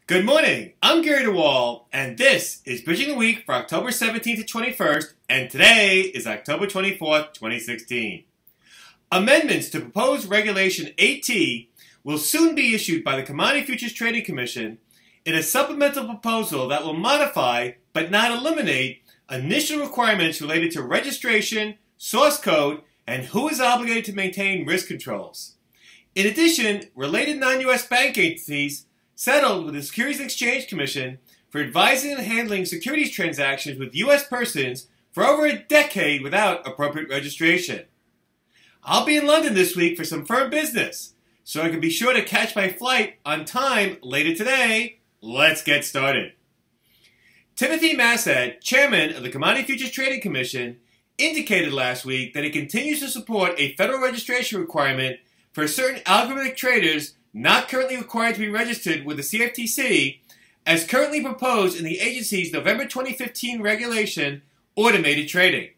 Good morning, I'm Gary DeWall, and this is Bridging the Week for October 17th to 21st, and today is October 24th, 2016. Amendments to proposed Regulation 8T will soon be issued by the Commodity Futures Trading Commission in a supplemental proposal that will modify, but not eliminate, initial requirements related to registration, source code, and who is obligated to maintain risk controls. In addition, related non-U.S. bank entities settled with the Securities and Exchange Commission for advising and handling securities transactions with U.S. persons for over a decade without appropriate registration. I'll be in London this week for some firm business, so I can be sure to catch my flight on time later today. Let's get started. Timothy Massad, chairman of the Commodity Futures Trading Commission, indicated last week that he continues to support a federal registration requirement for certain algorithmic traders not currently required to be registered with the CFTC, as currently proposed in the agency's November 2015 regulation, Automated Trading.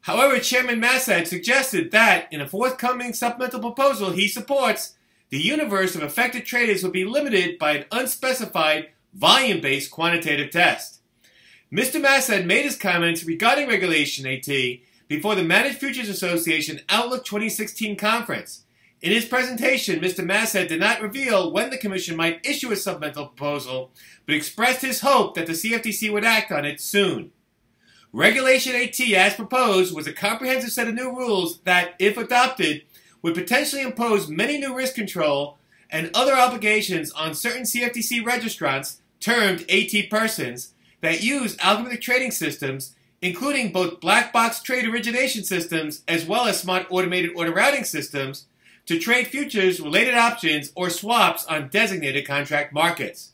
However, Chairman Massad suggested that, in a forthcoming supplemental proposal he supports, the universe of affected traders will be limited by an unspecified, volume-based quantitative test. Mr. Massad made his comments regarding Regulation 8T before the Managed Futures Association Outlook 2016 conference. In his presentation, Mr. Massad did not reveal when the Commission might issue a supplemental proposal, but expressed his hope that the CFTC would act on it soon. Regulation 8T, as proposed, was a comprehensive set of new rules that, if adopted, would potentially impose many new risk control and other obligations on certain CFTC registrants, termed AT persons, that use algorithmic trading systems, including both black box trade origination systems as well as smart automated order routing systems, to trade futures, related options, or swaps on designated contract markets.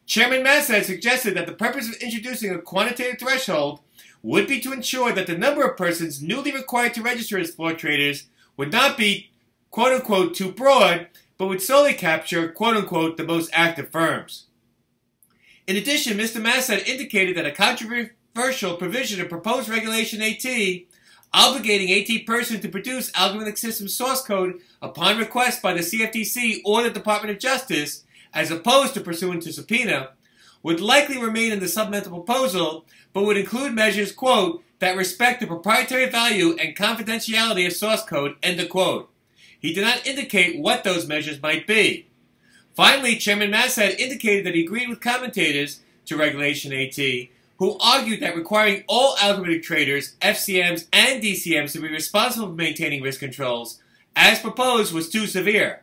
Chairman Massad suggested that the purpose of introducing a quantitative threshold would be to ensure that the number of persons newly required to register as floor traders would not be, quote-unquote, too broad, but would solely capture, quote-unquote, the most active firms. In addition, Mr. Massad indicated that a controversial provision of proposed Regulation 8T obligating AT persons to produce algorithmic system source code upon request by the CFTC or the Department of Justice, as opposed to pursuant to subpoena, would likely remain in the supplemental proposal, but would include measures, quote, that respect the proprietary value and confidentiality of source code, end of quote. He did not indicate what those measures might be. Finally, Chairman Massad indicated that he agreed with commentators to Regulation 8T, who argued that requiring all algorithmic traders, FCMs, and DCMs to be responsible for maintaining risk controls, as proposed, was too severe.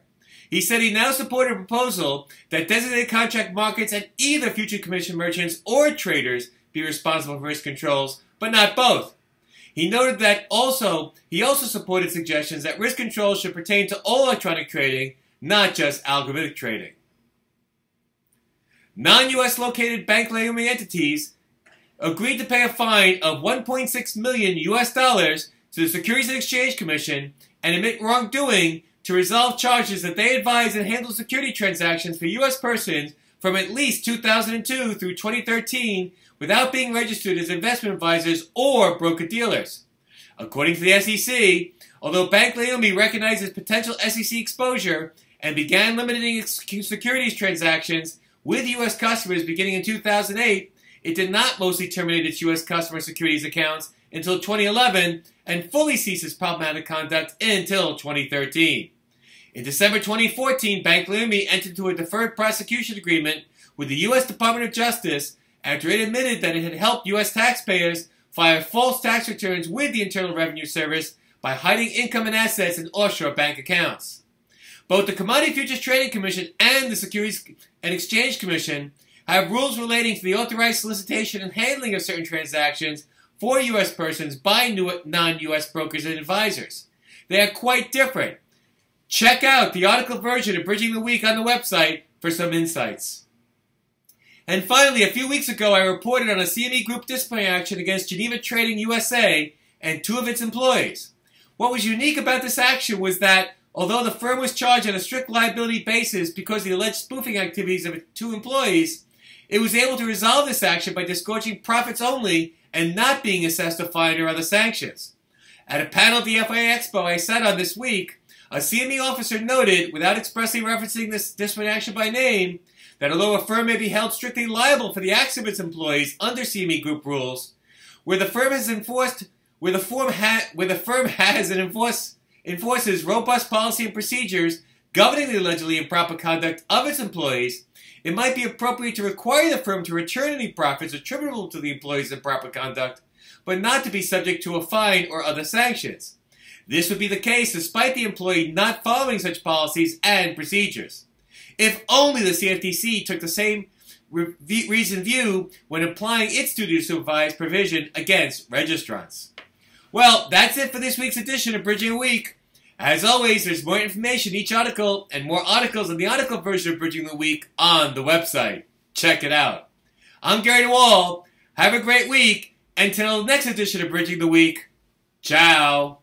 He said he now supported a proposal that designated contract markets and either future commission merchants or traders be responsible for risk controls, but not both. He noted that he also supported suggestions that risk controls should pertain to all electronic trading, not just algorithmic trading. Non-U.S. located Bank Leumi entities agreed to pay a fine of $1.6 million to the Securities and Exchange Commission and admit wrongdoing to resolve charges that they advise and handle security transactions for U.S. persons from at least 2002 through 2013 without being registered as investment advisors or broker-dealers. According to the SEC, although Bank Leumi recognizes potential SEC exposure and began limiting its securities transactions with U.S. customers beginning in 2008, it did not mostly terminate its U.S. customer securities accounts until 2011 and fully ceased its problematic conduct until 2013. In December 2014, Bank Leumi entered into a deferred prosecution agreement with the U.S. Department of Justice after it admitted that it had helped U.S. taxpayers file false tax returns with the Internal Revenue Service by hiding income and assets in offshore bank accounts. Both the Commodity Futures Trading Commission and the Securities and Exchange Commission have rules relating to the authorized solicitation and handling of certain transactions for U.S. persons by non-U.S. brokers and advisors. They are quite different. Check out the article version of Bridging the Week on the website for some insights. And finally, a few weeks ago, I reported on a CME Group disciplinary action against Geneva Trading USA and two of its employees. What was unique about this action was that, although the firm was charged on a strict liability basis because of the alleged spoofing activities of its two employees, it was able to resolve this action by disgorging profits only and not being assessed a fine or other sanctions. At a panel at the FIA Expo I sat on this week, a CME officer noted, without expressly referencing this disciplinary action by name, that although a firm may be held strictly liable for the acts of its employees under CME Group rules, where the firm has and enforces robust policy and procedures governing the allegedly improper conduct of its employees, it might be appropriate to require the firm to return any profits attributable to the employee's improper conduct, but not to be subject to a fine or other sanctions. This would be the case despite the employee not following such policies and procedures. If only the CFTC took the same reasoned view when applying its duty to supervise provision against registrants. Well, that's it for this week's edition of Bridging the Week. As always, there's more information in each article and more articles in the article version of Bridging the Week on the website. Check it out. I'm Gary DeWall. Have a great week. Until the next edition of Bridging the Week, ciao.